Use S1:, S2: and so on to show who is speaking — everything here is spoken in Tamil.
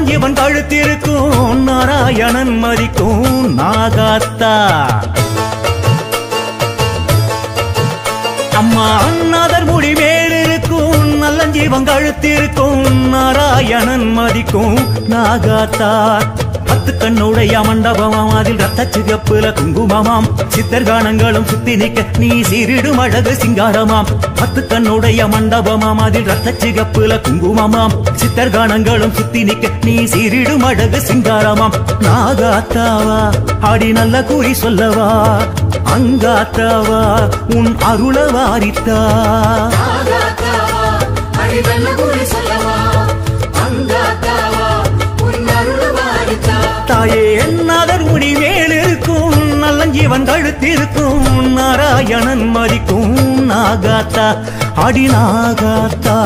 S1: நல்லஞ்சிவன் கழுத்திருக்கும் நாராயணன் மதிக்கும் நாகாத்தா அம்மா அண்ணாதர் முடி மேலிருக்கும் நல்லஞ்சிவன் கழுத்திருக்கும் நாராயணன் மதிக்கும் நாகாத்தா பத்து கண்ணுடைய மண்டபமாம் அதில் ரத்த சிகப்புல குங்குமமாம் சித்தர் கானங்களும் சுத்தி நிக்க நீ சீரிடும் அழகு சிங்காரமாம் பத்து கண்ணுடைய மண்டபமாம் அதில் ரத்த சிகப்புல குங்குமமாம் சித்தர் கானங்களும் சுத்தி நிக்க நீ சீரிடும் அழகு சிங்காரமாம் நாகாத்தாவா அடி நல்ல குறி சொல்லவா அங்காத்தாவா உன் அருள வாரித்தா தாயே என்னாதர் முடி மேலிருக்கும் நல்லஞ்சிவன் கழுத்திருக்கும் நாராயணன் மதிக்கும் நாகாத்தா அடி நாகாத்தா